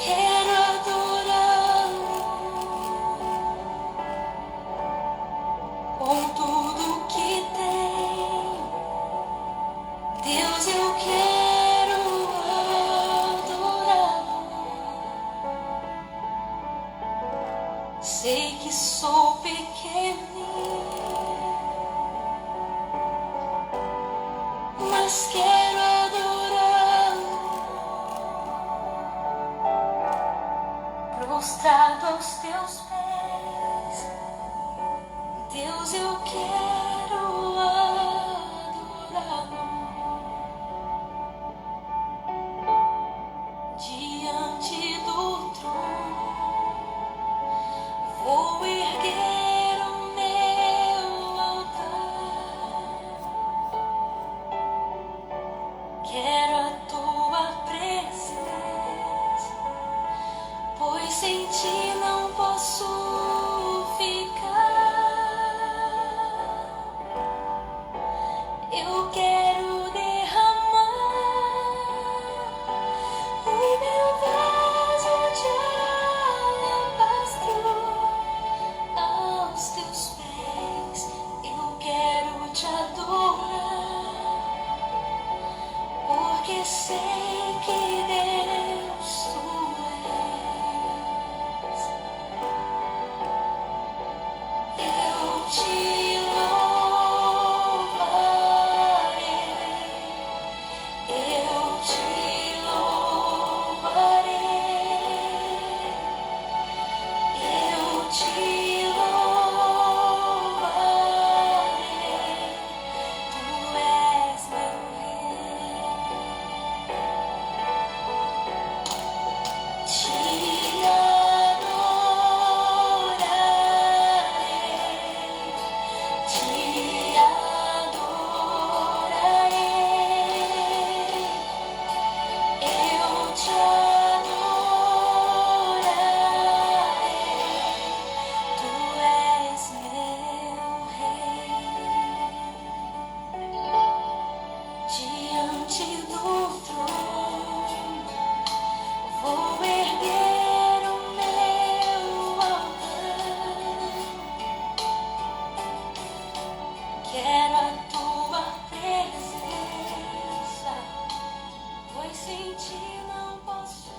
Quero adorá-lo com tudo que tenho. Deus, eu quero adorá-lo. Sei que sou pequenino, mas quero adorá-lo, prostrado aos teus pés. Deus, eu quero adorá-lo. Diante do trono vou erguer o meu altar. Quero a tua presença, pois sem ti não posso ficar. Eu quero derramar o meu vaso de alabastro aos teus pés. Eu quero te adorar, porque sei que Deus tu és. Eu te louvarei, eu te louvarei, eu te louvarei. Tu és meu rei. Te adorarei, te adorarei, eu te adorarei. Tu és meu rei. Diante do trono vou erguer o meu altar. Quero a tua presença, pois sem ti não posso.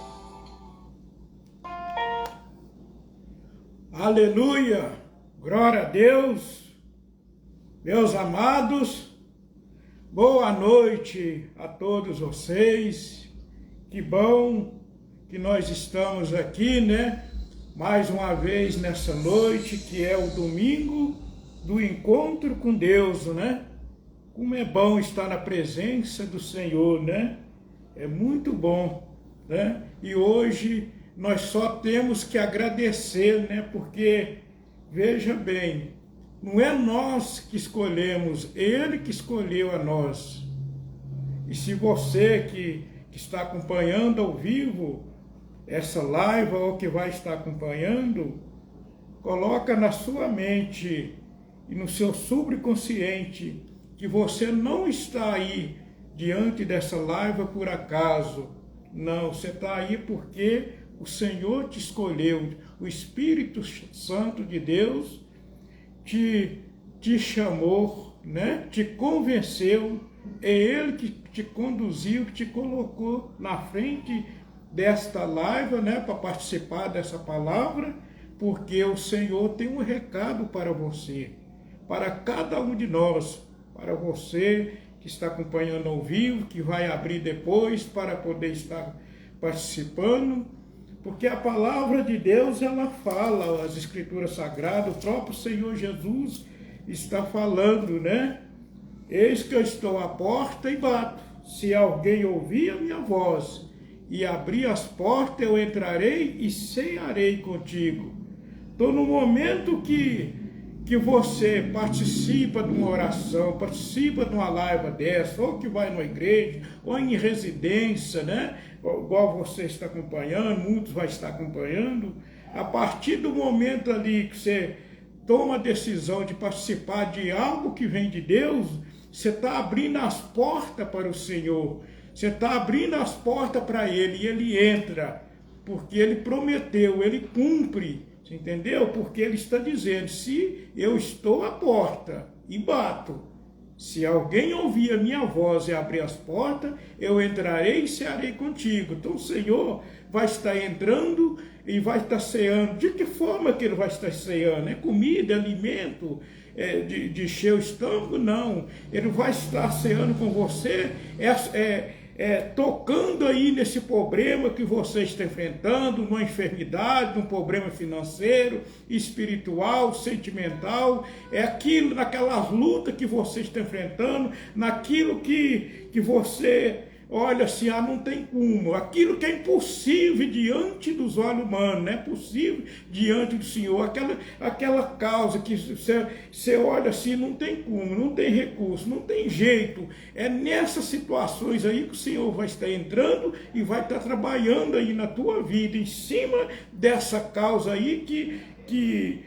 Aleluia! Glória a Deus! Meus amados, boa noite a todos vocês. Que bom que nós estamos aqui, né? Mais uma vez nessa noite, que é o domingo do encontro com Deus, né? Como é bom estar na presença do Senhor, né? É muito bom, né? E hoje nós só temos que agradecer, né? Porque, veja bem, não é nós que escolhemos, Ele que escolheu a nós. E se você que está acompanhando ao vivo essa live ou que vai estar acompanhando, coloca na sua mente e no seu subconsciente que você não está aí diante dessa live por acaso. Não, você está aí porque o Senhor te escolheu, o Espírito Santo de Deus te chamou, né? Te convenceu, é Ele que te conduziu, que te colocou na frente desta live, né? Para participar dessa palavra, porque o Senhor tem um recado para você, para cada um de nós, para você que está acompanhando ao vivo, que vai abrir depois para poder estar participando, porque a palavra de Deus, ela fala, as Escrituras Sagradas, o próprio Senhor Jesus está falando, né? Eis que eu estou à porta e bato. Se alguém ouvir a minha voz e abrir as portas, eu entrarei e cearei contigo. Então, no momento que você participa de uma oração, participa de uma live dessa, ou que vai na igreja, ou em residência, né? Igual você está acompanhando, muitos vai estar acompanhando, a partir do momento ali que você toma a decisão de participar de algo que vem de Deus, Você está abrindo as portas para o Senhor. Você está abrindo as portas para Ele e Ele entra. Porque Ele prometeu, Ele cumpre. Você entendeu? Porque Ele está dizendo, se eu estou à porta e bato, se alguém ouvir a minha voz e abrir as portas, eu entrarei e cearei contigo. Então o Senhor vai estar entrando e vai estar ceando. De que forma que Ele vai estar ceando? É comida, alimento, de encher o estômago? Não. Ele vai estar ceando com você, tocando aí nesse problema que você está enfrentando, numa enfermidade, num problema financeiro, espiritual, sentimental, aquilo, naquelas lutas que você está enfrentando, naquilo que você olha assim, não tem como, aquilo que é impossível diante dos olhos humanos, não é possível diante do Senhor, aquela causa que você olha assim, não tem como, não tem recurso, não tem jeito, é nessas situações aí que o Senhor vai estar entrando e vai estar trabalhando aí na tua vida, em cima dessa causa aí que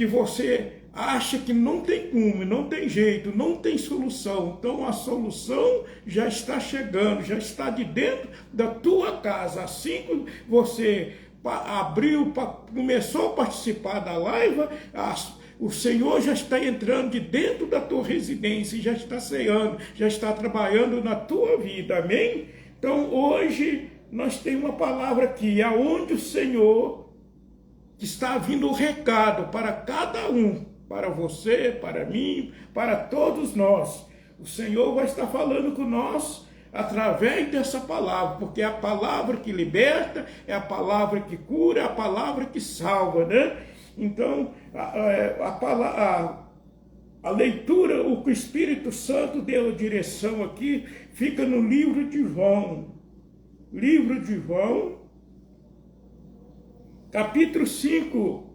você acha que não tem como, não tem jeito, não tem solução. Então a solução já está chegando, já está de dentro da tua casa. Assim que você começou a participar da live, o Senhor já está entrando de dentro da tua residência, já está ceando, já está trabalhando na tua vida, amém? Então hoje nós temos uma palavra aqui, aonde o Senhor está vindo o recado para cada um, para você, para mim, para todos nós. O Senhor vai estar falando com nós através dessa palavra, porque é a palavra que liberta, é a palavra que cura, é a palavra que salva, né? Então, a leitura, o que o Espírito Santo deu a direção aqui, fica no livro de João. Livro de João, capítulo 5.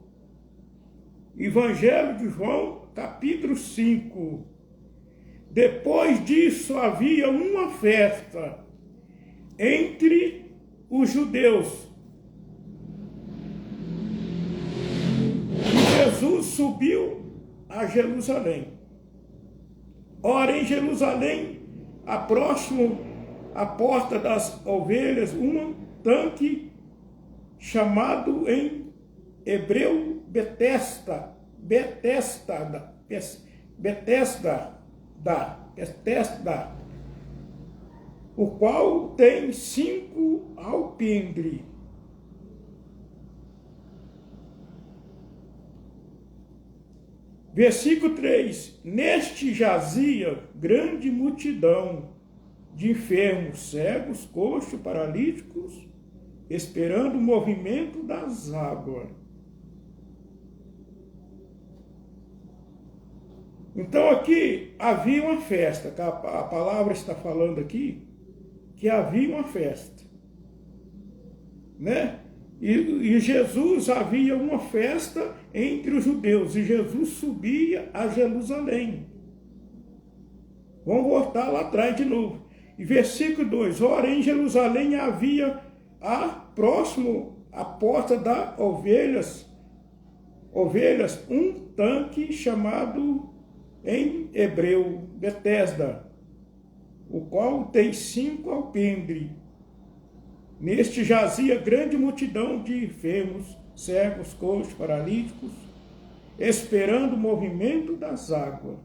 Evangelho de João, capítulo 5. Depois disso havia uma festa entre os judeus. E Jesus subiu a Jerusalém. Ora, em Jerusalém, próximo à porta das ovelhas, um tanque chamado em hebreu Betesda, o qual tem 5 alpendres. Versículo 3: Neste jazia grande multidão de enfermos, cegos, coxos, paralíticos, esperando o movimento das águas. Então aqui havia uma festa, a palavra está falando aqui, que havia uma festa, né? E Jesus, havia uma festa entre os judeus, e Jesus subia a Jerusalém. Vamos voltar lá atrás de novo. E versículo 2, ora, em Jerusalém havia próximo à porta das ovelhas, um tanque chamado em hebreu Betesda, o qual tem 5 alpendres. Neste jazia grande multidão de enfermos, cegos, coxos, paralíticos, esperando o movimento das águas.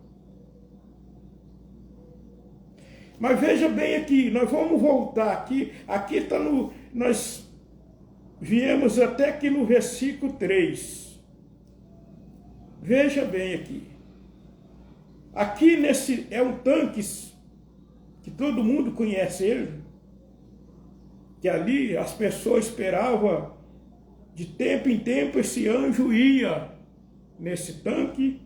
Mas veja bem aqui, nós vamos voltar aqui está nós viemos até aqui no versículo 3. Veja bem aqui. Aqui é um tanque que todo mundo conhece ele, que ali as pessoas esperavam, de tempo em tempo esse anjo ia nesse tanque,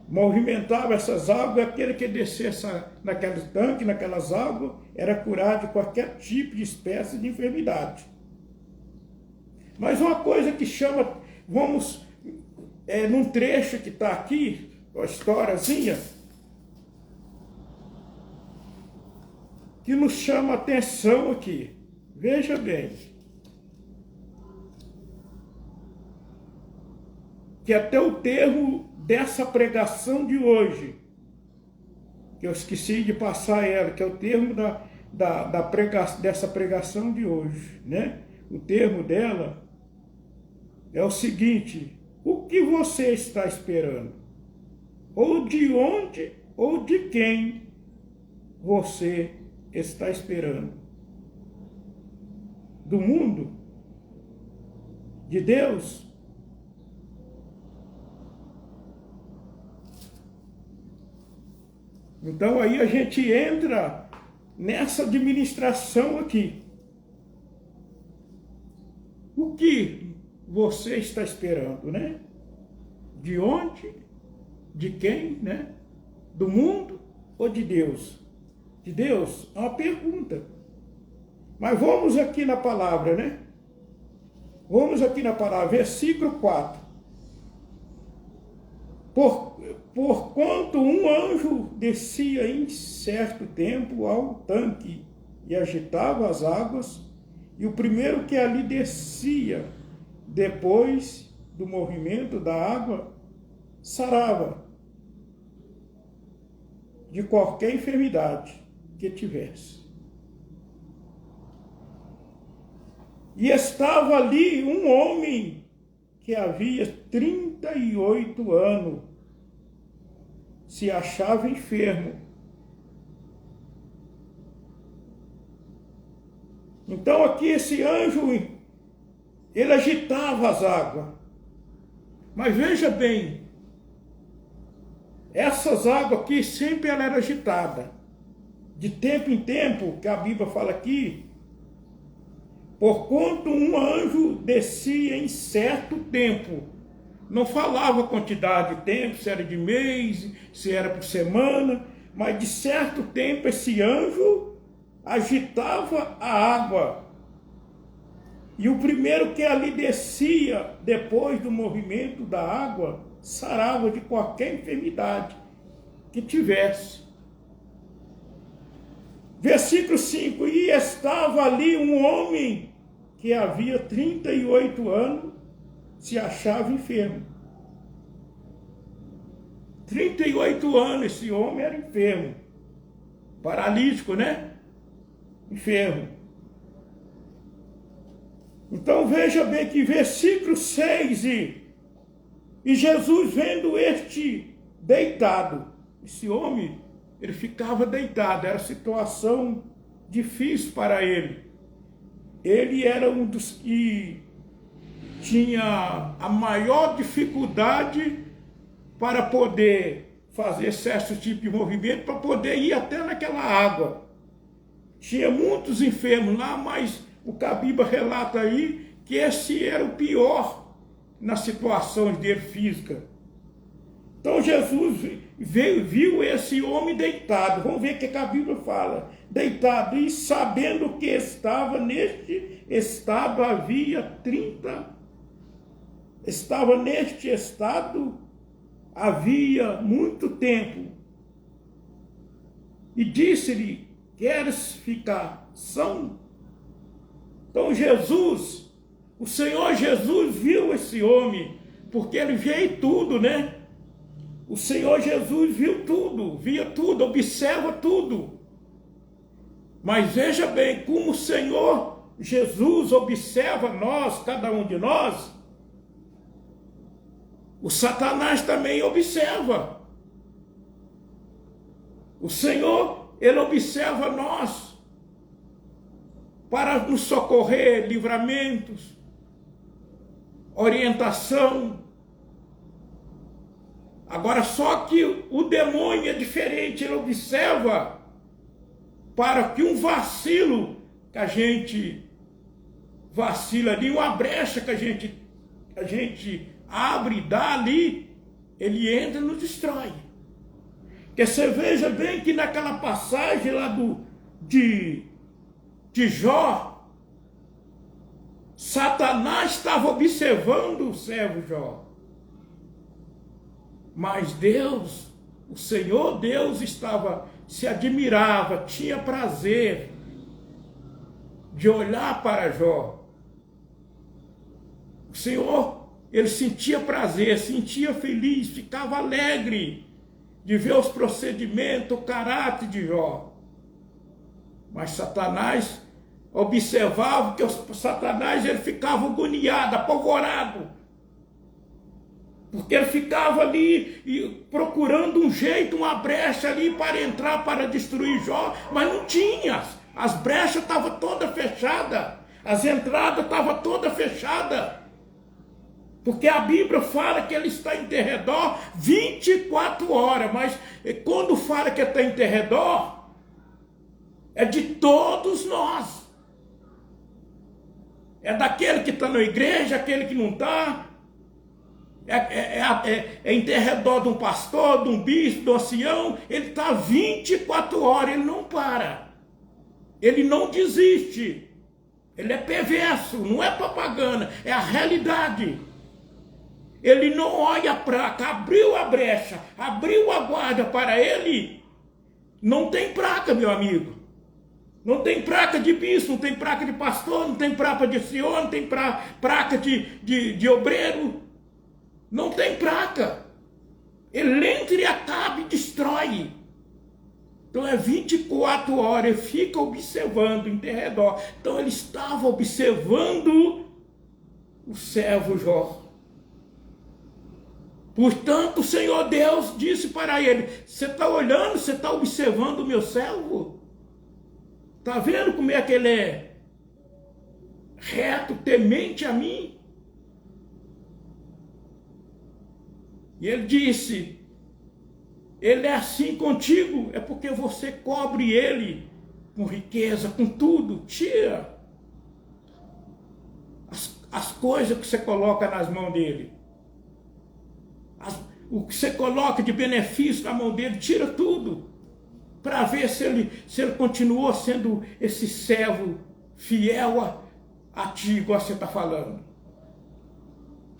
movimentava essas águas, aquele que descesse naquele tanque, naquelas águas, era curado de qualquer tipo de espécie de enfermidade. Mas uma coisa que chama, num trecho que está aqui, a historiazinha, que nos chama a atenção aqui. Veja bem. Que até o termo dessa pregação de hoje, que eu esqueci de passar ela, que é o termo dessa pregação de hoje, né? O termo dela é o seguinte: o que você está esperando? Ou de onde ou de quem você está esperando? Do mundo? De Deus? Então aí a gente entra nessa administração aqui. O que você está esperando, né? De onde? De quem, né? Do mundo ou de Deus? De Deus? É uma pergunta. Mas vamos aqui na palavra, né? Vamos aqui na palavra, versículo 4. Porquanto um anjo descia em certo tempo ao tanque e agitava as águas, e o primeiro que ali descia, depois do movimento da água, sarava de qualquer enfermidade que tivesse. E estava ali um homem que havia 38 anos, se achava enfermo. Então aqui esse anjo, ele agitava as águas. Mas veja bem, essas águas aqui sempre ela era agitada. De tempo em tempo, que a Bíblia fala aqui, porquanto um anjo descia em certo tempo. Não falava a quantidade de tempo, se era de mês, se era por semana, mas de certo tempo esse anjo agitava a água. E o primeiro que ali descia, depois do movimento da água, sarava de qualquer enfermidade que tivesse. Versículo 5, e estava ali um homem que havia 38 anos, se achava enfermo. 38 anos esse homem era enfermo. Paralítico, né? Enfermo. Então veja bem que versículo 6, e Jesus vendo este deitado, esse homem, ele ficava deitado, era situação difícil para ele. Ele era um dos que tinha a maior dificuldade para poder fazer certo tipo de movimento, para poder ir até naquela água. Tinha muitos enfermos lá, mas o que a Bíblia relata aí, que esse era o pior na situação dele física. Então Jesus viu esse homem deitado. Vamos ver o que a Bíblia fala. Deitado, e sabendo que estava neste estado havia muito tempo. E disse-lhe, queres ficar são? Então Jesus, o Senhor Jesus viu esse homem, porque ele vê tudo, né? O Senhor Jesus viu tudo, via tudo, observa tudo. Mas veja bem, como o Senhor Jesus observa nós, cada um de nós, o Satanás também observa. O Senhor, ele observa nós para nos socorrer, livramentos, orientação. Agora, só que o demônio é diferente, ele observa para que um vacilo, que a gente vacila ali, uma brecha que a gente abre e dá ali, ele entra e nos destrói. Porque você veja bem que naquela passagem lá de Jó, Satanás estava observando o servo Jó. Mas Deus, o Senhor Deus se admirava, tinha prazer de olhar para Jó. O Senhor, ele sentia prazer, sentia feliz, ficava alegre de ver os procedimentos, o caráter de Jó. Mas Satanás observava que Satanás ele ficava agoniado, apavorado. Porque ele ficava ali procurando um jeito, uma brecha ali para entrar, para destruir Jó, mas não tinha. As brechas estavam todas fechadas, as entradas estavam todas fechadas. Porque a Bíblia fala que ele está em derredor 24 horas, mas quando fala que ele está em derredor, é de todos nós. É daquele que está na igreja, aquele que não está. É em derredor de um pastor, de um bispo, de um ancião. Ele está 24 horas, ele não para. Ele não desiste. Ele é perverso, não é propaganda, é a realidade. Ele não olha para cá, abriu a brecha, abriu a guarda para ele. Não tem praga, meu amigo. Não tem praga de bispo, não tem praga de pastor, não tem praga de senhor, não tem praga de obreiro. Não tem praga. Ele entra e acaba e destrói. Então é 24 horas, ele fica observando em derredor. Então ele estava observando o servo Jó. Portanto, o Senhor Deus disse para ele: você está olhando, você está observando o meu servo? Está vendo como é que ele é reto, temente a mim? E ele disse: ele é assim contigo, é porque você cobre ele com riqueza, com tudo. Tira as coisas que você coloca nas mãos dele. O que você coloca de benefício na mão dele, tira tudo. Para ver se ele continuou sendo esse servo fiel a ti, igual você está falando.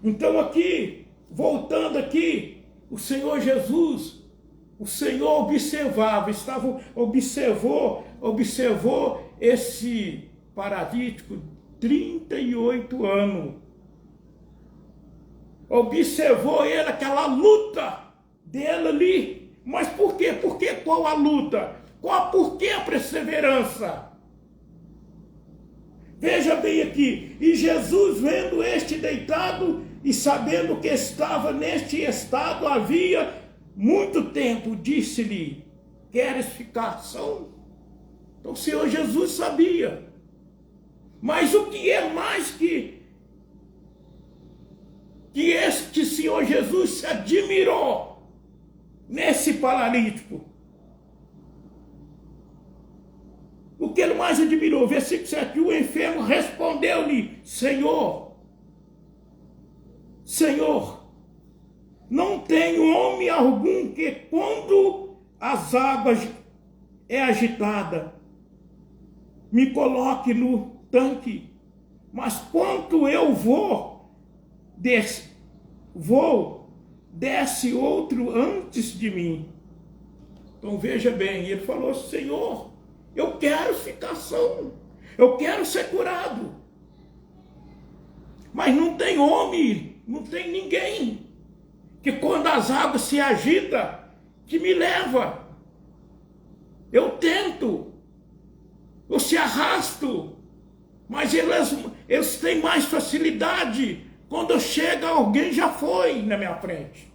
Então aqui, voltando aqui, o Senhor Jesus, o Senhor observou esse paralítico 38 anos. Observou ele, aquela luta dele ali. Mas por quê? Qual a luta? Por que a perseverança? Veja bem aqui. E Jesus, vendo este deitado e sabendo que estava neste estado havia muito tempo, disse-lhe: queres ficar são? Então o Senhor Jesus sabia. Mas o que é mais que este Senhor Jesus se admirou nesse paralítico? O que ele mais admirou? Versículo 7, o enfermo respondeu-lhe: Senhor, não tenho homem algum que quando as águas é agitada, me coloque no tanque, mas quando eu desce outro antes de mim. Então veja bem, ele falou: Senhor, eu quero ficar são, eu quero ser curado, mas não tem homem, não tem ninguém que quando as águas se agitam, que me leva. Eu tento, eu se arrasto, mas eles têm mais facilidade. Quando chega, alguém já foi na minha frente.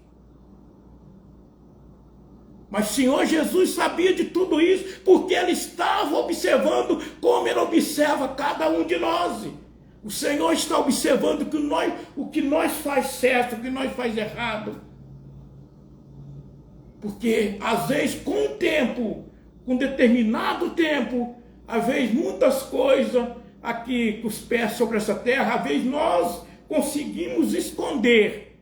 Mas o Senhor Jesus sabia de tudo isso, porque ele estava observando como ele observa cada um de nós. O Senhor está observando o que nós faz certo, o que nós faz errado. Porque às vezes com o tempo, com determinado tempo, às vezes muitas coisas aqui com os pés sobre essa terra, às vezes nós conseguimos esconder,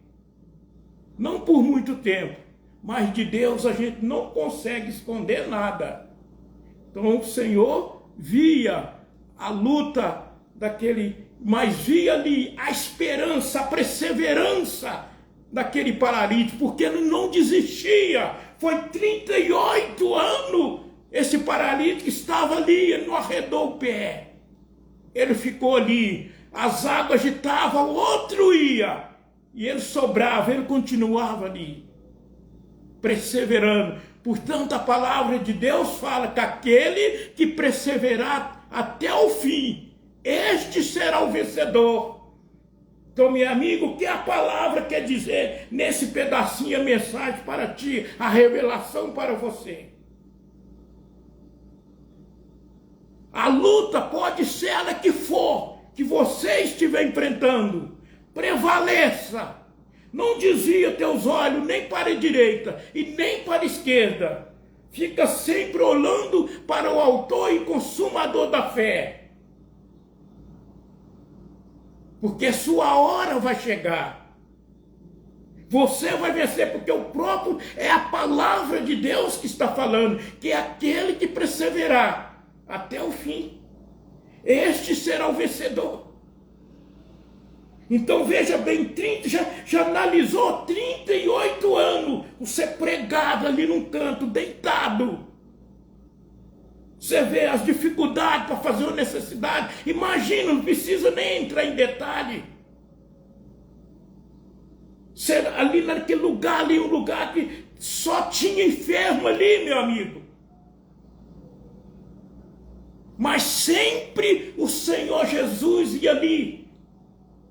não por muito tempo, mas de Deus a gente não consegue esconder nada. Então o Senhor via a luta daquele, mas via ali a esperança, a perseverança daquele paralítico, porque ele não desistia. Foi 38 anos, esse paralítico estava ali, ele não arredou o pé, ele ficou ali. As águas agitavam, o outro ia, e ele sobrava, ele continuava ali. perseverando. Portanto, a palavra de Deus fala que aquele que perseverar até o fim, este será o vencedor. Então, meu amigo, o que a palavra quer dizer nesse pedacinho, a mensagem para ti, a revelação para você? A luta pode ser ela que for, que você estiver enfrentando, prevaleça. Não desvia teus olhos nem para a direita e nem para a esquerda. Fica sempre olhando para o autor e consumador da fé. Porque sua hora vai chegar. Você vai vencer, porque o próprio é a palavra de Deus que está falando, que é aquele que perseverar até o fim. Este será o vencedor. Então veja bem, já analisou 38 anos você pregado ali num canto, deitado. Você vê as dificuldades para fazer a necessidade. Imagina, não precisa nem entrar em detalhe. Você, ali naquele lugar, ali um lugar que só tinha enfermo ali, meu amigo. Mas sempre o Senhor Jesus ia ali,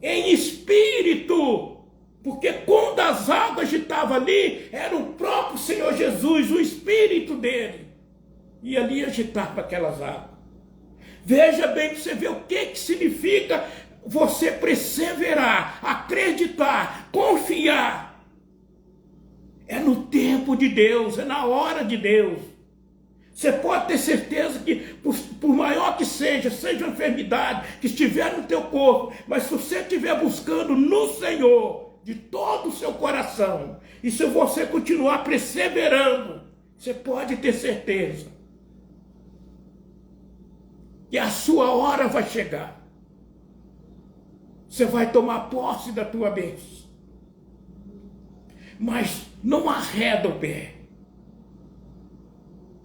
em espírito, porque quando as águas agitavam ali, era o próprio Senhor Jesus, o espírito dele, e ali agitava aquelas águas. Veja bem para você ver o que significa você perseverar, acreditar, confiar. É no tempo de Deus, é na hora de Deus. Você pode ter certeza que, por maior que seja uma enfermidade que estiver no teu corpo, mas se você estiver buscando no Senhor de todo o seu coração, e se você continuar perseverando, você pode ter certeza que a sua hora vai chegar. Você vai tomar posse da tua bênção. Mas não arreda o pé.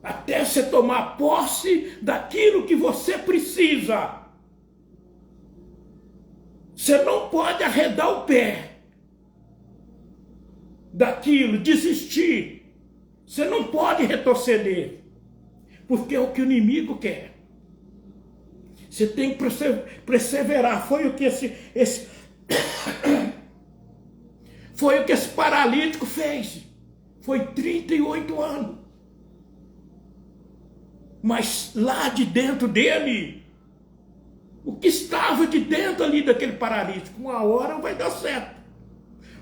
Até você tomar posse daquilo que você precisa. Você não pode arredar o pé daquilo, desistir. Você não pode retroceder, porque é o que o inimigo quer. Você tem que perseverar. Foi o que foi o que esse paralítico fez. Foi 38 anos. Mas lá de dentro dele, o que estava de dentro ali daquele paralítico, uma hora vai dar certo.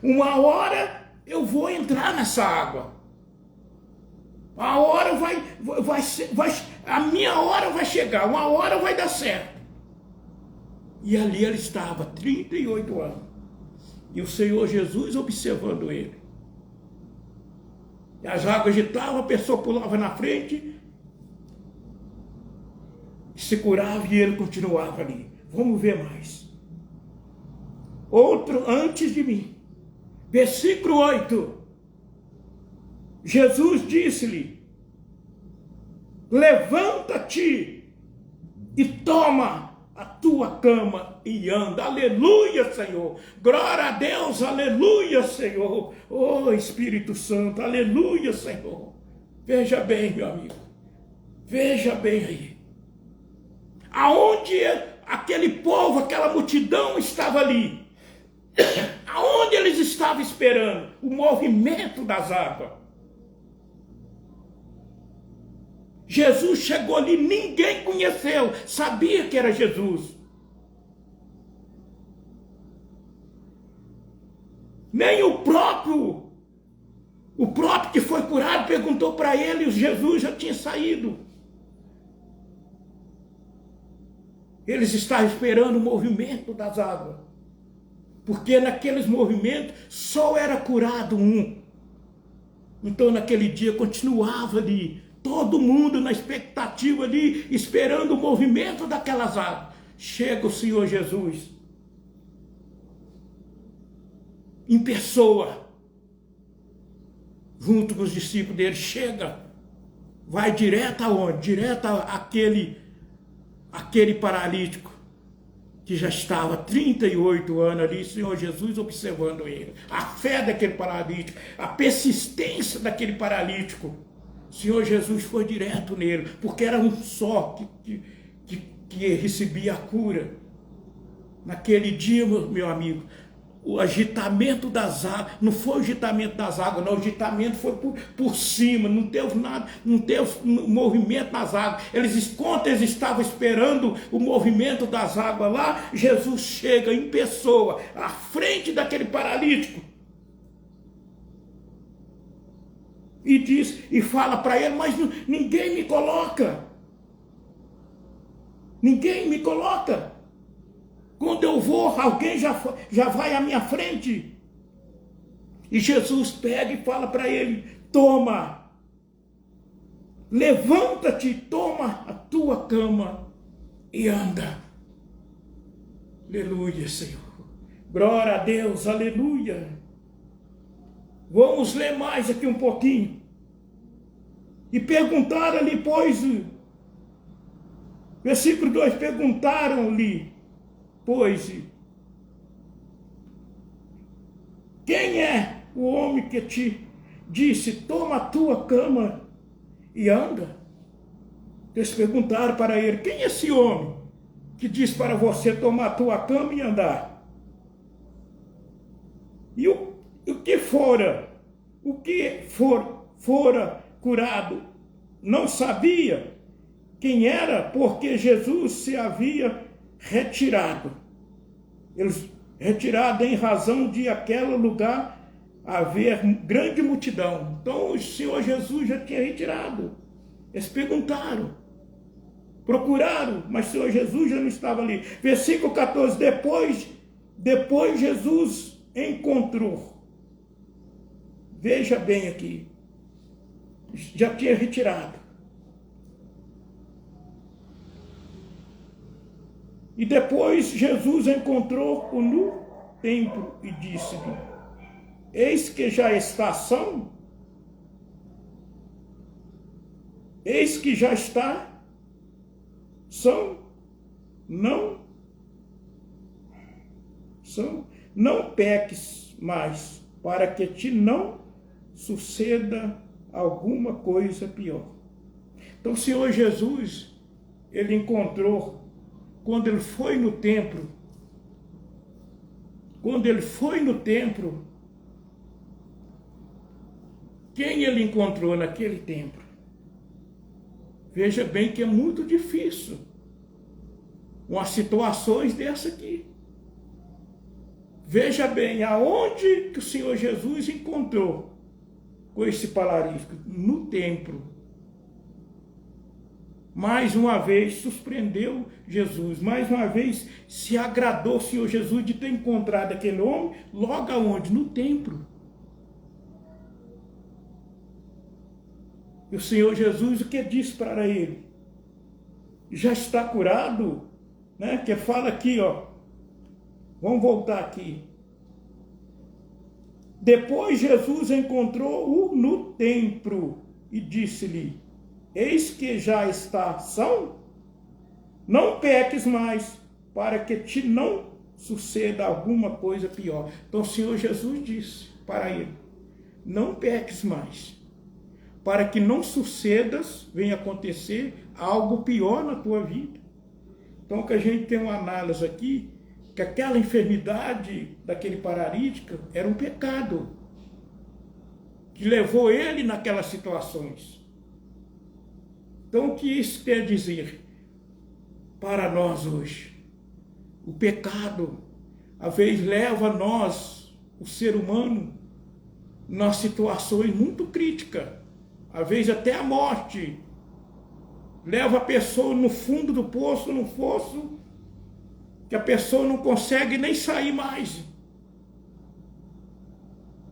Uma hora eu vou entrar nessa água. A hora a minha hora vai chegar, uma hora vai dar certo. E ali ele estava, 38 anos. E o Senhor Jesus observando ele. E as águas agitavam, a pessoa pulava na frente, se curava e ele continuava ali. Vamos ver mais. Outro antes de mim. Versículo 8. Jesus disse-lhe: levanta-te e toma a tua cama e anda. Aleluia, Senhor. Glória a Deus, aleluia, Senhor. Oh, Espírito Santo, aleluia, Senhor. Veja bem, meu amigo. Veja bem aí. Aonde aquele povo, aquela multidão estava ali? Aonde eles estavam esperando? O movimento das águas. Jesus chegou ali, ninguém conheceu, sabia que era Jesus. Nem o próprio que foi curado perguntou para ele, e Jesus já tinha saído. Eles estavam esperando o movimento das águas. Porque naqueles movimentos só era curado um. Então naquele dia continuava ali, todo mundo na expectativa ali, esperando o movimento daquelas águas. Chega o Senhor Jesus, em pessoa, junto com os discípulos dele, chega, vai direto aonde? Direto àquele paralítico. que já estava há 38 anos ali, o Senhor Jesus observando ele. A fé daquele paralítico, a persistência daquele paralítico. O Senhor Jesus foi direto nele, porque era um só que recebia a cura. Naquele dia, meu amigo, o agitamento das águas, não foi o agitamento das águas, não, o agitamento foi por cima, não teve nada, não teve movimento nas águas. Enquanto eles estavam esperando o movimento das águas lá, Jesus chega em pessoa, à frente daquele paralítico, e diz, e fala para ele, mas ninguém me coloca. Ninguém me coloca. Quando eu vou, alguém já vai à minha frente. E Jesus pega e fala para ele, toma, levanta-te, toma a tua cama e anda. Aleluia, Senhor. Glória a Deus, aleluia. Vamos ler mais aqui um pouquinho. E perguntaram ali, pois, versículo 2, perguntaram-lhe, pois, quem é o homem que te disse, toma a tua cama e anda? Eles perguntaram para ele, quem é esse homem que diz para você tomar a tua cama e andar? E o que fora curado, não sabia quem era, porque Jesus se havia retirado. Eles retirado em razão de aquele lugar haver grande multidão. Então o Senhor Jesus já tinha retirado. Eles perguntaram, procuraram, mas o Senhor Jesus já não estava ali. Versículo 14, depois Jesus encontrou. Veja bem aqui, já tinha retirado. E depois Jesus encontrou-o no templo e disse-lhe, eis que já está são, eis que já está são, não peques mais, para que te não suceda alguma coisa pior. Então o Senhor Jesus, ele encontrou, quando ele foi no templo, quem ele encontrou naquele templo? Veja bem que é muito difícil umas situações dessa aqui. Veja bem, aonde que o Senhor Jesus encontrou com esse paralítico? No templo. Mais uma vez surpreendeu Jesus, mais uma vez se agradou o Senhor Jesus de ter encontrado aquele homem, logo aonde? No templo. E o Senhor Jesus, o que disse para ele? Já está curado, né? Que fala aqui, ó. Vamos voltar aqui. Depois Jesus encontrou-o no templo e disse-lhe, eis que já está são, não peques mais, para que te não suceda alguma coisa pior. Então o Senhor Jesus disse para ele, não peques mais, para que não sucedas, venha acontecer algo pior na tua vida. Então que a gente tem uma análise aqui, que aquela enfermidade daquele paralítico era um pecado, que levou ele naquelas situações. Então, o que isso quer dizer para nós hoje? O pecado, às vezes, leva nós, o ser humano, nas situações muito críticas, às vezes até a morte. Leva a pessoa no fundo do poço, no fosso, que a pessoa não consegue nem sair mais.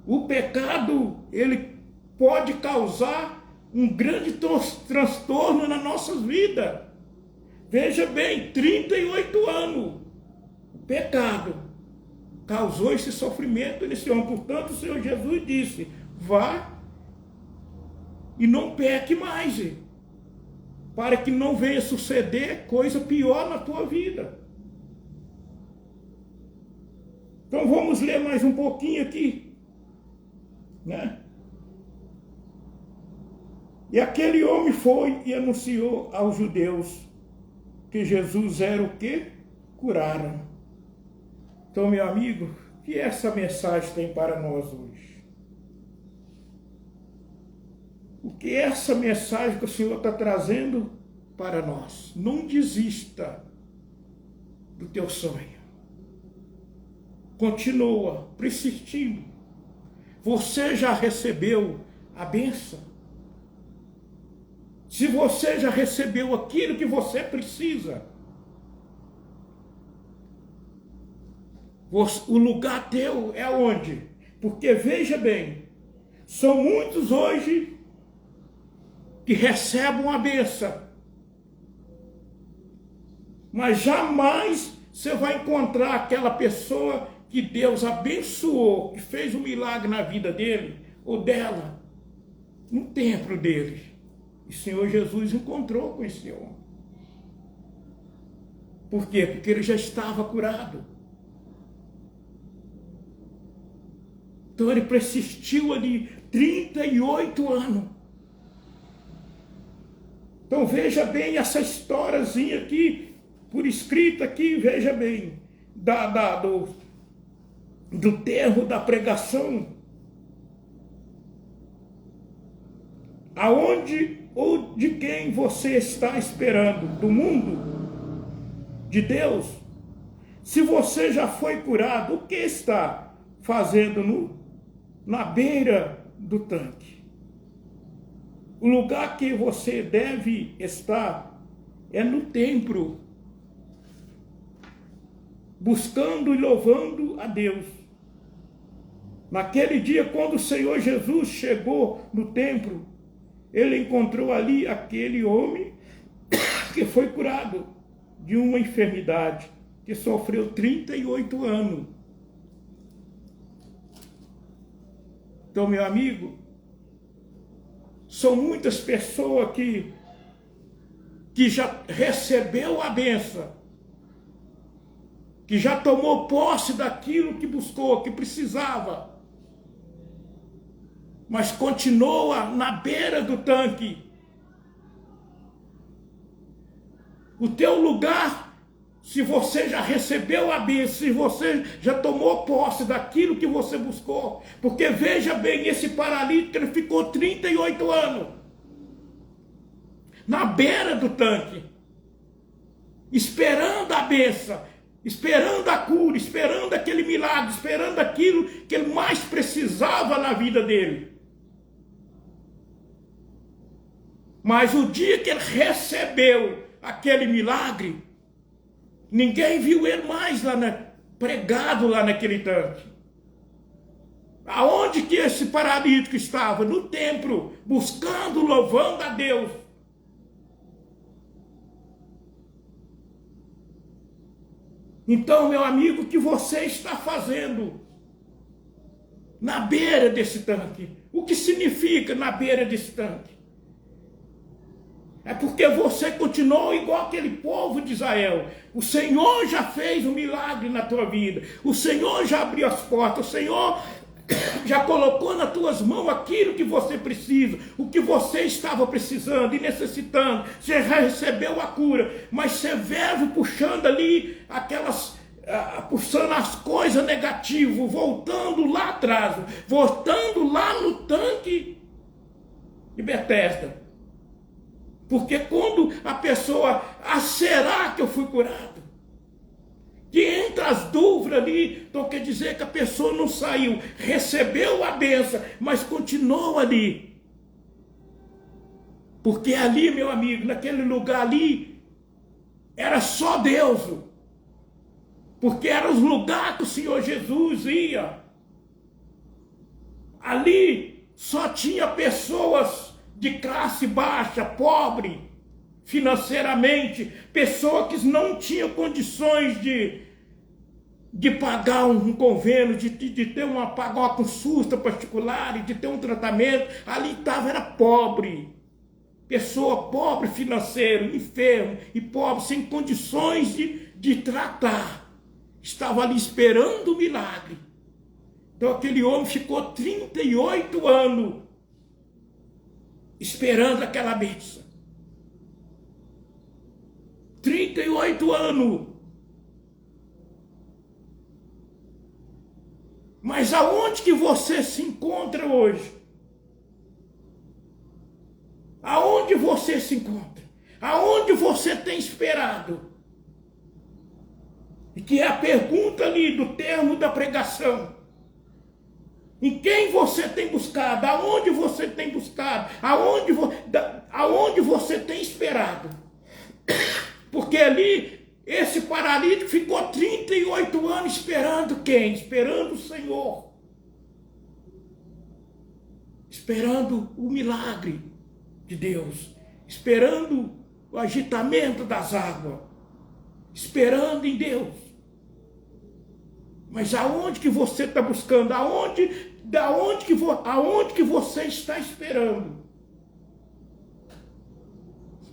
O pecado, ele pode causar um grande transtorno nas nossas vidas. Veja bem, 38 anos. O pecado causou esse sofrimento nesse homem. Portanto, o Senhor Jesus disse, vá e não peque mais, para que não venha suceder coisa pior na tua vida. Então vamos ler mais um pouquinho aqui, né? E aquele homem foi e anunciou aos judeus que Jesus era o quê? Curaram. Então, meu amigo, o que essa mensagem tem para nós hoje? O que essa mensagem que o Senhor está trazendo para nós? Não desista do teu sonho. Continua persistindo. Você já recebeu a bênção? Se você já recebeu aquilo que você precisa, o lugar teu é onde? Porque veja bem, são muitos hoje que recebem a bênção, mas jamais você vai encontrar aquela pessoa que Deus abençoou, que fez um milagre na vida dele ou dela, no templo dele. E o Senhor Jesus encontrou com esse homem. Por quê? Porque ele já estava curado. Então ele persistiu ali 38 anos. Então veja bem essa historiazinha aqui, por escrito aqui, veja bem, do termo da pregação, aonde ou de quem você está esperando? Do mundo? De Deus? Se você já foi curado, o que está fazendo na beira do tanque? O lugar que você deve estar é no templo, buscando e louvando a Deus. Naquele dia, quando o Senhor Jesus chegou no templo, ele encontrou ali aquele homem que foi curado de uma enfermidade, que sofreu 38 anos. Então, meu amigo, são muitas pessoas que já recebeu a bênção, que já tomou posse daquilo que buscou, que precisava, mas continua na beira do tanque. O teu lugar, se você já recebeu a bênção, se você já tomou posse daquilo que você buscou, porque veja bem, esse paralítico, ele ficou 38 anos na beira do tanque, esperando a bênção, esperando a cura, esperando aquele milagre, esperando aquilo que ele mais precisava na vida dele. Mas o dia que ele recebeu aquele milagre, ninguém viu ele mais pregado lá naquele tanque. Aonde que esse paralítico estava? No templo, buscando, louvando a Deus. Então, meu amigo, o que você está fazendo na beira desse tanque? O que significa na beira desse tanque? É porque você continuou igual aquele povo de Israel. O Senhor já fez um milagre na tua vida. O Senhor já abriu as portas. O Senhor já colocou nas tuas mãos aquilo que você precisa, o que você estava precisando e necessitando. Você já recebeu a cura, mas você vive puxando ali puxando as coisas negativas, voltando lá atrás, voltando lá no tanque de Betesda. Porque quando a pessoa, será que eu fui curado? Que entra as dúvidas ali, então quer dizer que a pessoa não saiu, recebeu a bênção, mas continuou ali. Porque ali, meu amigo, naquele lugar ali, era só Deus. Porque era os lugares que o Senhor Jesus ia. Ali só tinha pessoas de classe baixa, pobre, financeiramente, pessoas que não tinham condições de pagar um convênio, de pagar uma consulta particular, e de ter um tratamento. Ali estava, era pobre, pessoa pobre financeiro, enfermo e pobre, sem condições de tratar. estava ali esperando o milagre. Então aquele homem ficou 38 anos esperando aquela bênção. 38 anos. Mas aonde que você se encontra hoje? Aonde você se encontra? Aonde você tem esperado? E que é a pergunta ali do termo da pregação. Em quem você tem buscado? Aonde você tem buscado? Aonde você tem esperado? Porque ali, esse paralítico ficou 38 anos esperando quem? Esperando o Senhor. Esperando o milagre de Deus. Esperando o agitamento das águas. Esperando em Deus. Mas aonde que você está buscando? Aonde que você está esperando?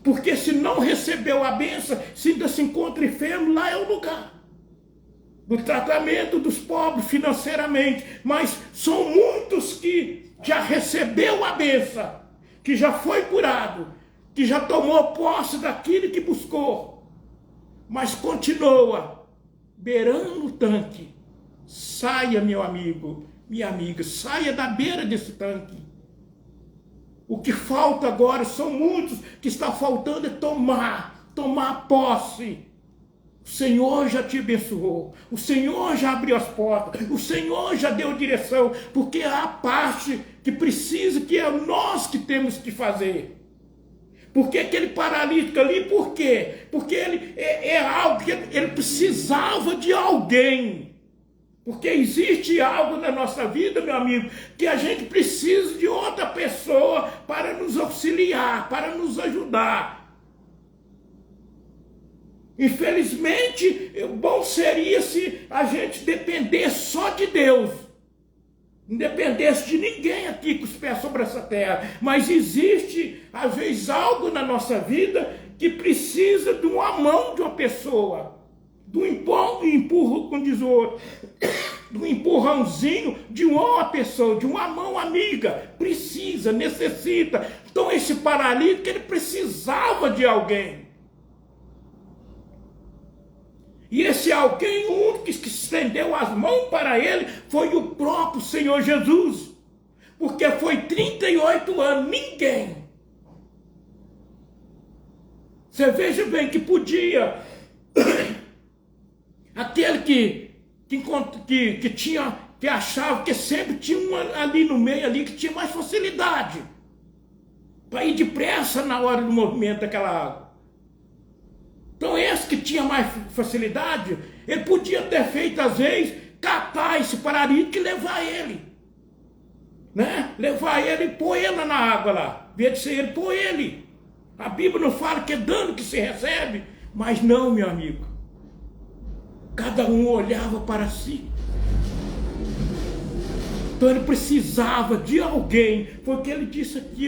Porque se não recebeu a bênção, se ainda se encontra enfermo, lá é o lugar do tratamento dos pobres financeiramente. Mas são muitos que já recebeu a bênção, que já foi curado, que já tomou posse daquilo que buscou, mas continua beirando o tanque. Saia, meu amigo, minha amiga, saia da beira desse tanque. O que falta agora são muitos que está faltando é tomar posse. O Senhor já te abençoou, o Senhor já abriu as portas, o Senhor já deu direção, porque há a parte que precisa, que é nós que temos que fazer. Porque aquele paralítico ali, por quê? Porque ele é algo que ele precisava de alguém. Porque existe algo na nossa vida, meu amigo, que a gente precisa de outra pessoa para nos auxiliar, para nos ajudar. Infelizmente, bom seria se a gente dependesse só de Deus. Não dependesse de ninguém aqui com os pés sobre essa terra. Mas existe, às vezes, algo na nossa vida que precisa de uma mão de uma pessoa. Do empurro, como diz o outro, do empurrãozinho de uma pessoa, de uma mão amiga. Precisa, necessita. Então esse paralítico, ele precisava de alguém. E esse alguém, o único que estendeu as mãos para ele, foi o próprio Senhor Jesus. Porque foi 38 anos, ninguém. Você veja bem que podia... Aquele que achava que sempre tinha um ali no meio ali que tinha mais facilidade para ir depressa na hora do movimento daquela água. Então esse que tinha mais facilidade, ele podia ter feito às vezes catar esse paralítico e levar ele, né? Levar ele e pôr ele na água lá, em vez de ser ele, pôr ele. A Bíblia não fala que é dano que se recebe, mas não, meu amigo. Cada um olhava para si. Então ele precisava de alguém. Foi o que ele disse aqui.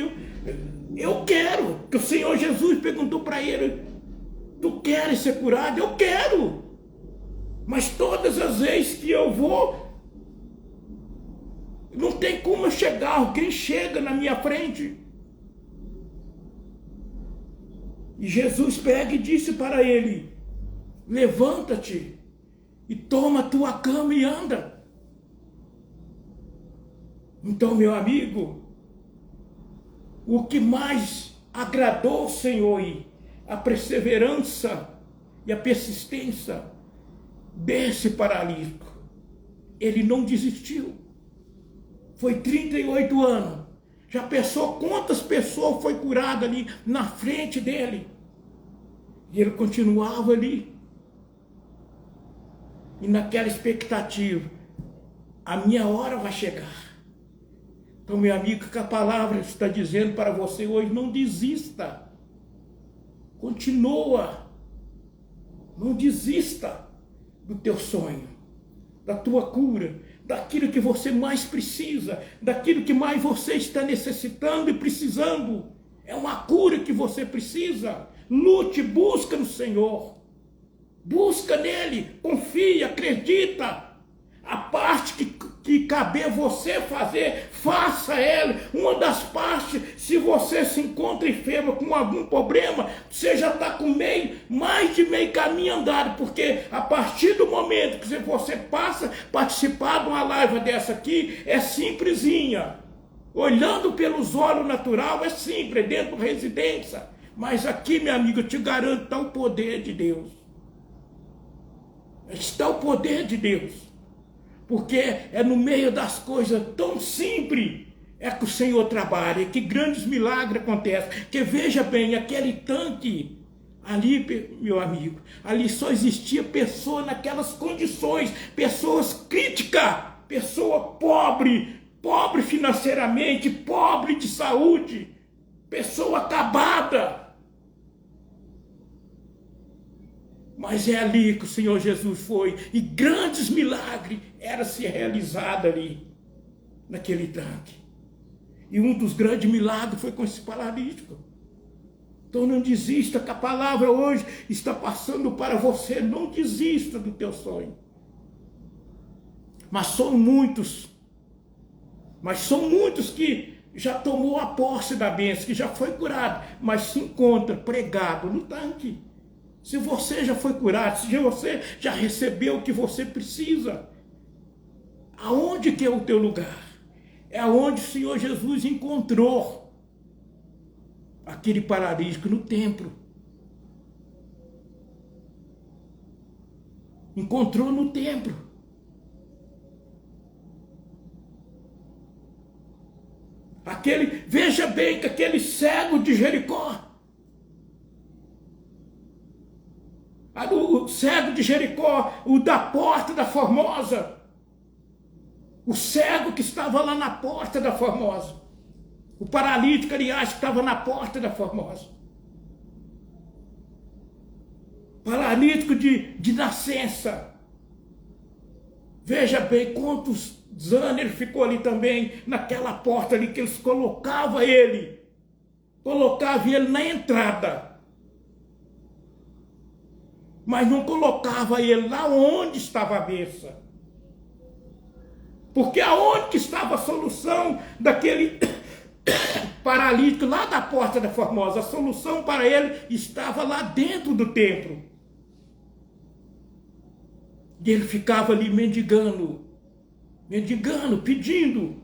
Eu quero. Que o Senhor Jesus perguntou para ele: tu queres ser curado? Eu quero. Mas todas as vezes que eu vou, não tem como eu chegar. Alguém chega na minha frente. E Jesus pega e disse para ele: levanta-te e toma a tua cama e anda. Então, meu amigo, o que mais agradou o Senhor, a perseverança e a persistência desse paralítico. Ele não desistiu. Foi 38 anos. Já pensou quantas pessoas foi curada ali na frente dele? E ele continuava ali. E naquela expectativa, a minha hora vai chegar. Então, meu amigo, que a palavra está dizendo para você hoje: não desista. Continua. Não desista do teu sonho, da tua cura, daquilo que você mais precisa, daquilo que mais você está necessitando e precisando. É uma cura que você precisa. Lute, busca no Senhor. Busca nele, confia, acredita. A parte que caber você fazer, faça ela. Uma das partes, se você se encontra enfermo com algum problema, você já está com mais de meio caminho andado, porque a partir do momento que você passa a participar de uma live dessa aqui, é simplesinha. Olhando pelos olhos natural, é simples, é dentro da residência. Mas aqui, meu amigo, eu te garanto, está o poder de Deus. Está o poder de Deus. Porque é no meio das coisas tão simples é que o Senhor trabalha, que grandes milagres acontecem. Que veja bem, aquele tanque ali, meu amigo, ali só existia pessoa naquelas condições, pessoas críticas, pessoa pobre financeiramente, pobre de saúde, pessoa acabada. Mas é ali que o Senhor Jesus foi, e grandes milagres eram se realizados ali, naquele tanque. E um dos grandes milagres foi com esse paralítico. Então não desista, que a palavra hoje está passando para você, não desista do teu sonho. Mas são muitos que já tomou a posse da bênção, que já foi curado, mas se encontra pregado no tanque. Se você já foi curado, se você já recebeu o que você precisa, aonde que é o teu lugar? É aonde o Senhor Jesus encontrou aquele paralítico, no templo. Encontrou no templo. Veja bem que aquele cego de Jericó, o cego de Jericó, o da porta da Formosa, o cego que estava lá na porta da Formosa, o paralítico, aliás, que estava na porta da Formosa, paralítico de nascença. Veja bem quantos anos ele ficou ali também, naquela porta ali, que eles colocavam ele na entrada, mas não colocava ele lá onde estava a bênção. Porque aonde que estava a solução daquele paralítico lá da porta da Formosa? A solução para ele estava lá dentro do templo. E ele ficava ali mendigando, pedindo.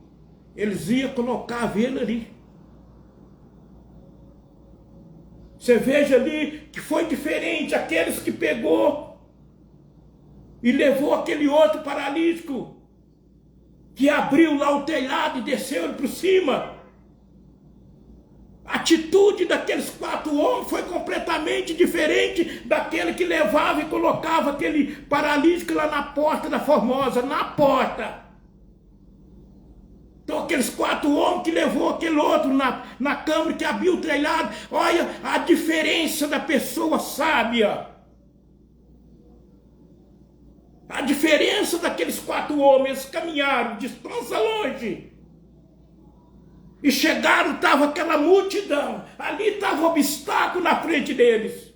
Eles iam colocar ele ali. Você veja ali que foi diferente aqueles que pegou e levou aquele outro paralítico, que abriu lá o telhado e desceu ele por cima. A atitude daqueles 4 homens foi completamente diferente daquele que levava e colocava aquele paralítico lá na porta da Formosa, na porta. Então aqueles 4 homens que levou aquele outro na câmara, que abriu o telhado, olha a diferença da pessoa sábia. A diferença daqueles 4 homens, caminharam distância longe. E chegaram, estava aquela multidão, ali estava um obstáculo na frente deles.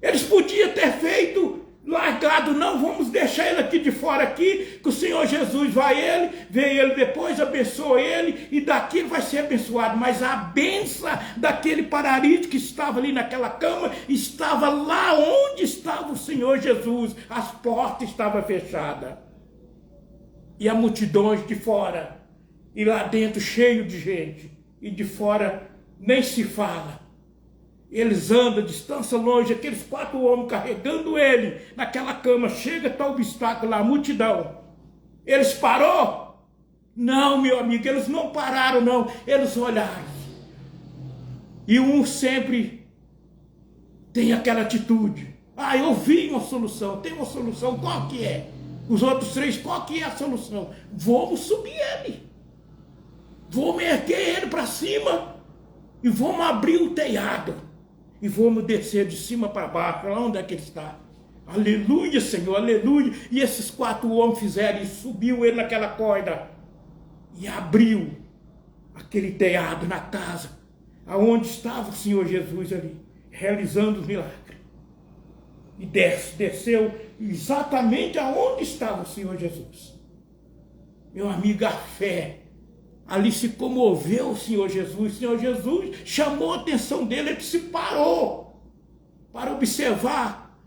Eles podiam ter feito, largado, não, vamos deixar ele aqui de fora aqui, que o Senhor Jesus vê ele depois, abençoa ele, e daqui ele vai ser abençoado. Mas a bênção daquele paralítico que estava ali naquela cama, estava lá onde estava o Senhor Jesus, as portas estavam fechadas. E a multidão de fora, e lá dentro cheio de gente, e de fora nem se fala. Eles andam distância longe, aqueles 4 homens carregando ele naquela cama, chega tal obstáculo lá, a multidão. Eles parou? Não, meu amigo, eles não pararam não, eles olharam. E um sempre tem aquela atitude. Ah, eu vi uma solução, tem uma solução, qual que é? Os outros 3, qual que é a solução? Vamos subir ele. Vamos erguer ele para cima e vamos abrir o telhado. E vamos descer de cima para baixo, lá onde é que ele está. Aleluia, Senhor, aleluia. E esses 4 homens fizeram e subiu ele naquela corda. E abriu aquele telhado na casa, aonde estava o Senhor Jesus ali, realizando os milagres. e desceu exatamente aonde estava o Senhor Jesus. Meu amigo, a fé, ali se comoveu o Senhor Jesus. O Senhor Jesus chamou a atenção dele, ele se parou para observar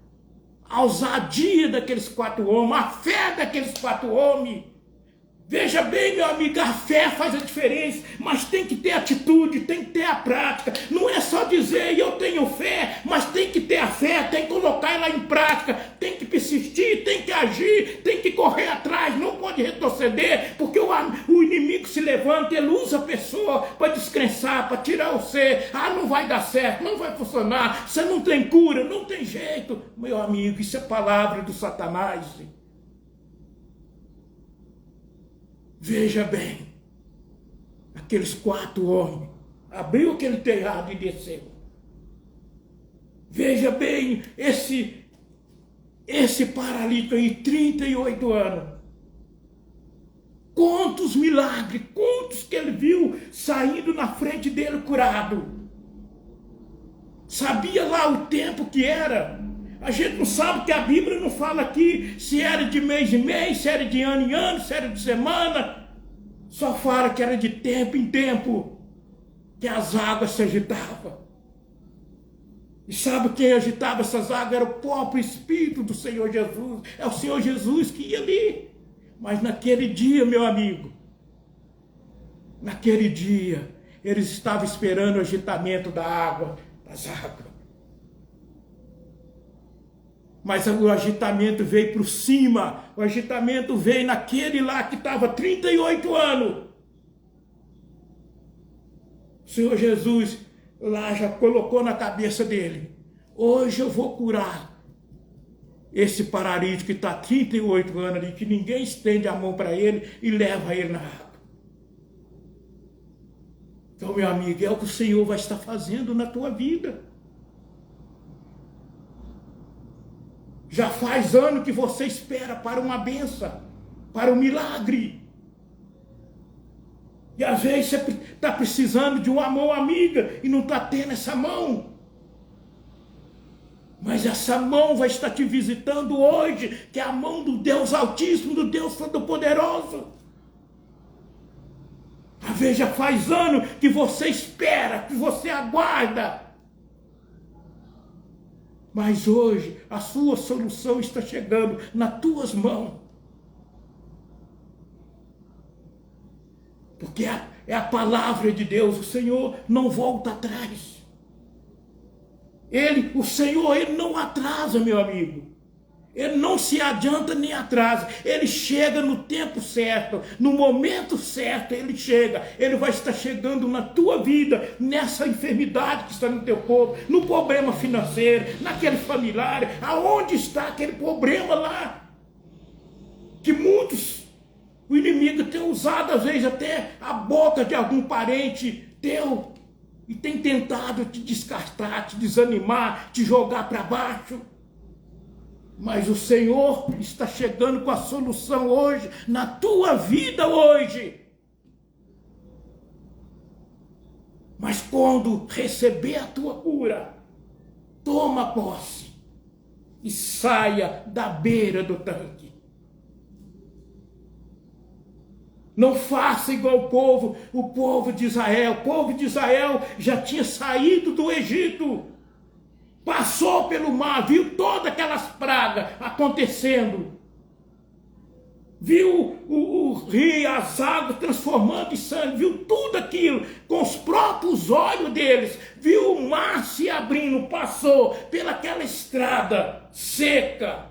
a ousadia daqueles 4 homens, a fé daqueles 4 homens. Veja bem, meu amigo, a fé faz a diferença, mas tem que ter atitude, tem que ter a prática. Não é só dizer eu tenho fé, mas tem que ter a fé, tem que colocar ela em prática, tem que persistir, tem que agir, tem que correr atrás, não pode retroceder, porque o inimigo se levanta, ele usa a pessoa para descrençar, para tirar o ser. Ah, não vai dar certo, não vai funcionar, você não tem cura, não tem jeito. Meu amigo, isso é palavra do Satanás. Veja bem, aqueles 4 homens, abriu aquele telhado e desceu. Veja bem, esse paralítico aí, 38 anos. Quantos milagres, quantos que ele viu saindo na frente dele curado. Sabia lá o tempo que era. A gente não sabe, que a Bíblia não fala aqui se era de mês em mês, se era de ano em ano, se era de semana. Só fala que era de tempo em tempo que as águas se agitavam. E sabe quem agitava essas águas? Era o próprio Espírito do Senhor Jesus. É o Senhor Jesus que ia ali. Mas naquele dia, meu amigo, naquele dia, eles estavam esperando o agitamento das águas. Mas o agitamento veio por cima, o agitamento veio naquele lá que estava 38 anos. O Senhor Jesus lá já colocou na cabeça dele: hoje eu vou curar esse paralítico que está 38 anos ali, que ninguém estende a mão para ele e leva ele na água. Então, meu amigo, é o que o Senhor vai estar fazendo na tua vida. Já faz ano que você espera para uma bênção, para um milagre. E às vezes você está precisando de uma mão amiga e não está tendo essa mão. Mas essa mão vai estar te visitando hoje, que é a mão do Deus Altíssimo, do Deus Todo-Poderoso. Às vezes já faz ano que você espera, que você aguarda. Mas hoje a sua solução está chegando nas tuas mãos. Porque é a palavra de Deus, o Senhor não volta atrás. O Senhor, Ele não atrasa, meu amigo. Ele não se adianta nem atrasa. Ele chega no tempo certo, no momento certo ele chega. Ele vai estar chegando na tua vida, nessa enfermidade que está no teu corpo, no problema financeiro, naquele familiar. Aonde está aquele problema lá? Que muitos, o inimigo tem usado às vezes até a boca de algum parente teu e tem tentado te descartar, te desanimar, te jogar para baixo. Mas o Senhor está chegando com a solução hoje, na tua vida hoje. Mas quando receber a tua cura, toma posse e saia da beira do tanque. Não faça igual o povo de Israel. O povo de Israel já tinha saído do Egito. Passou pelo mar, viu todas aquelas pragas acontecendo. Viu o rio, as águas transformando em sangue. Viu tudo aquilo com os próprios olhos deles. Viu o mar se abrindo, passou pelaquela estrada seca.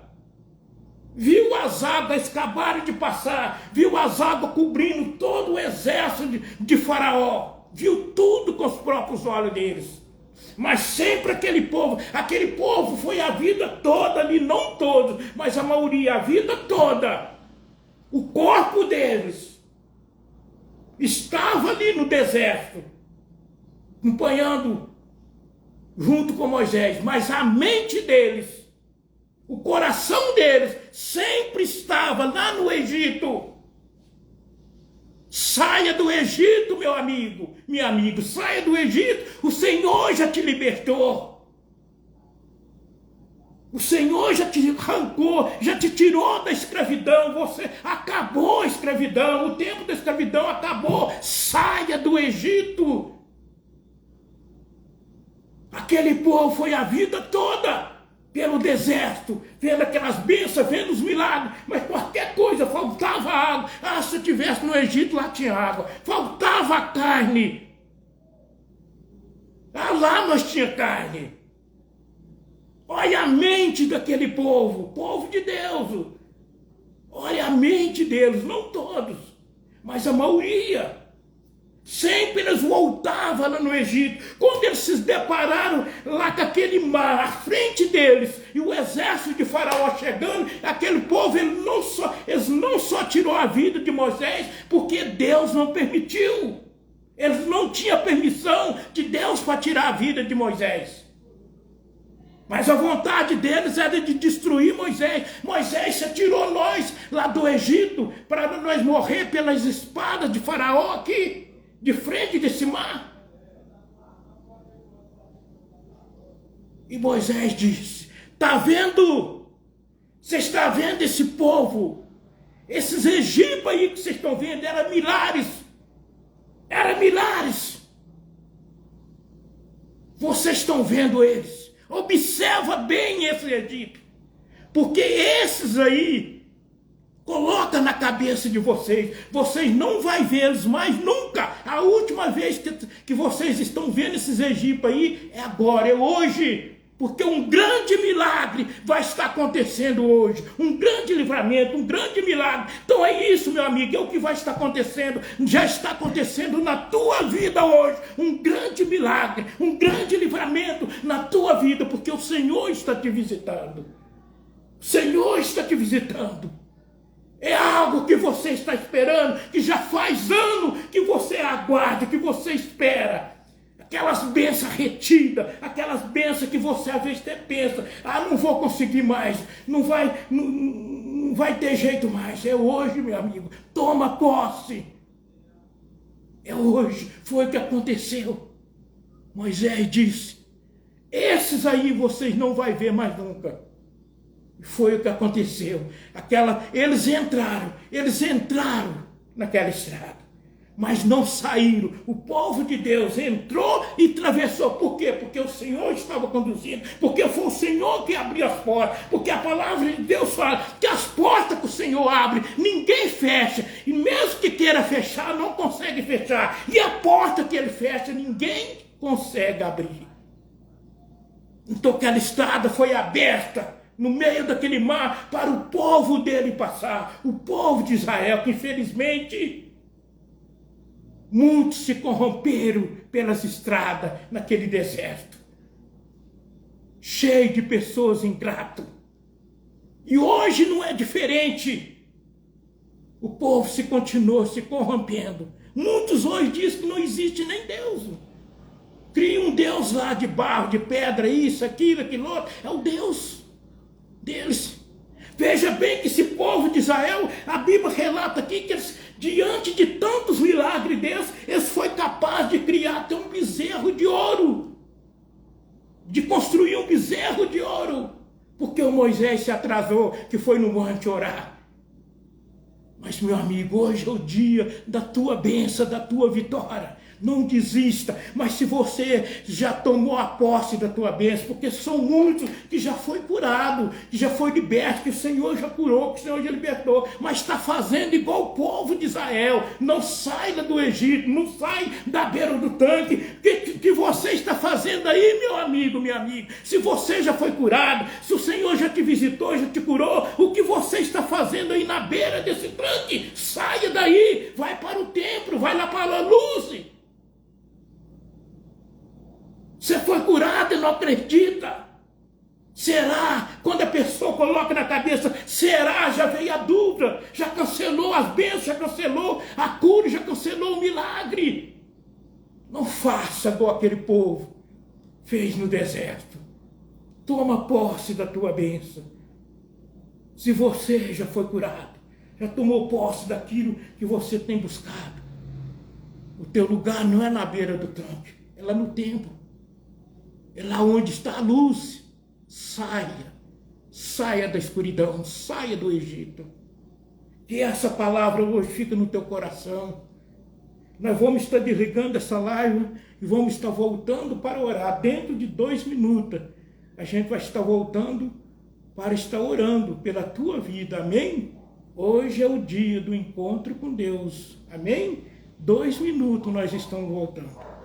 Viu as águas acabarem de passar. Viu as águas cobrindo todo o exército de Faraó. Viu tudo com os próprios olhos deles. Mas sempre aquele povo foi a vida toda ali, não todos, mas a maioria, a vida toda. O corpo deles estava ali no deserto, acompanhando junto com Moisés, mas a mente deles, o coração deles sempre estava lá no Egito. Saia do Egito, meu amigo, minha amiga, saia do Egito, o Senhor já te libertou. O Senhor já te arrancou, já te tirou da escravidão, você acabou a escravidão, o tempo da escravidão acabou, saia do Egito. Aquele povo foi a vida toda pelo deserto, vendo aquelas bênçãos, vendo os milagres, mas qualquer coisa, faltava água. Ah, se eu estivesse no Egito, lá tinha água. Faltava carne. Ah, lá nós tinha carne. Olha a mente daquele povo de Deus. Olha a mente deles, não todos, mas a maioria. Sempre eles voltavam lá no Egito. Quando eles se depararam lá com aquele mar à frente deles e o exército de Faraó chegando, aquele povo, eles não só tirou a vida de Moisés, porque Deus não permitiu. Eles não tinham permissão de Deus para tirar a vida de Moisés. Mas a vontade deles era de destruir Moisés. Moisés, você tirou nós lá do Egito para nós morrer pelas espadas de Faraó aqui, de frente desse mar. E Moisés disse, está vendo? Você está vendo esse povo? Esses egípcios aí que vocês estão vendo, eram milhares. Eram milhares. Vocês estão vendo eles. Observa bem esse Egito. Porque esses aí, coloca na cabeça de vocês, vocês não vão vê-los mais nunca. A última vez que vocês estão vendo esses egípcios aí é agora, é hoje. Porque um grande milagre vai estar acontecendo hoje. Um grande livramento, um grande milagre. Então é isso, meu amigo, é o que vai estar acontecendo. Já está acontecendo na tua vida hoje. Um grande milagre, um grande livramento na tua vida. Porque o Senhor está te visitando. O Senhor está te visitando. É algo que você está esperando, que já faz ano que você aguarda, que você espera. Aquelas bênçãos retidas, aquelas bênçãos que você às vezes até pensa, ah, não vou conseguir mais, não vai ter jeito mais. É hoje, meu amigo, toma posse. É hoje, foi o que aconteceu. Moisés disse, esses aí vocês não vão ver mais nunca. Foi o que aconteceu. Eles entraram naquela estrada. Mas não saíram. O povo de Deus entrou e atravessou. Por quê? Porque o Senhor estava conduzindo. Porque foi o Senhor que abriu as portas. Porque a palavra de Deus fala que as portas que o Senhor abre, ninguém fecha. E mesmo que queira fechar, não consegue fechar. E a porta que ele fecha, ninguém consegue abrir. Então aquela estrada foi aberta no meio daquele mar para o povo dele passar. O povo de Israel, que infelizmente muitos se corromperam pelas estradas naquele deserto, cheio de pessoas ingratas. E hoje não é diferente. O povo continuou se corrompendo. Muitos hoje dizem que não existe nem Deus. Cria um Deus lá de barro, de pedra, isso, aquilo, aquilo outro. É o Deus deles. Veja bem que esse povo de Israel, a Bíblia relata aqui que eles, diante de tantos milagres deles, eles foram capazes de criar até um bezerro de ouro. De construir um bezerro de ouro. Porque o Moisés se atrasou, que foi no monte orar. Mas, meu amigo, hoje é o dia da tua bênção, da tua vitória. Não desista, mas se você já tomou a posse da tua bênção, porque são muitos que já foi curado, que já foi liberto, que o Senhor já curou, que o Senhor já libertou, mas está fazendo igual o povo de Israel, não sai do Egito, não sai da beira do tanque. O que você está fazendo aí, meu amigo, minha amiga? Se você já foi curado, se o Senhor já te visitou, já te curou, o que você está fazendo aí na beira desse tanque? Saia daí, vai para o templo, vai lá para a luz. Você foi curado e não acredita? Será? Quando a pessoa coloca na cabeça, será? Já veio a dúvida, já cancelou as bênçãos, já cancelou a cura, já cancelou o milagre. Não faça igual aquele povo fez no deserto. Toma posse da tua bênção. Se você já foi curado, já tomou posse daquilo que você tem buscado, o teu lugar não é na beira do tanque, é lá no templo. É lá onde está a luz. Saia saia da escuridão, saia do Egito. Que essa palavra hoje fique no teu coração. Nós vamos estar desligando essa live e vamos estar voltando para orar. Dentro de 2 minutos, a gente vai estar voltando para estar orando pela tua vida. Amém? Hoje é o dia do encontro com Deus. Amém? 2 minutos nós estamos voltando.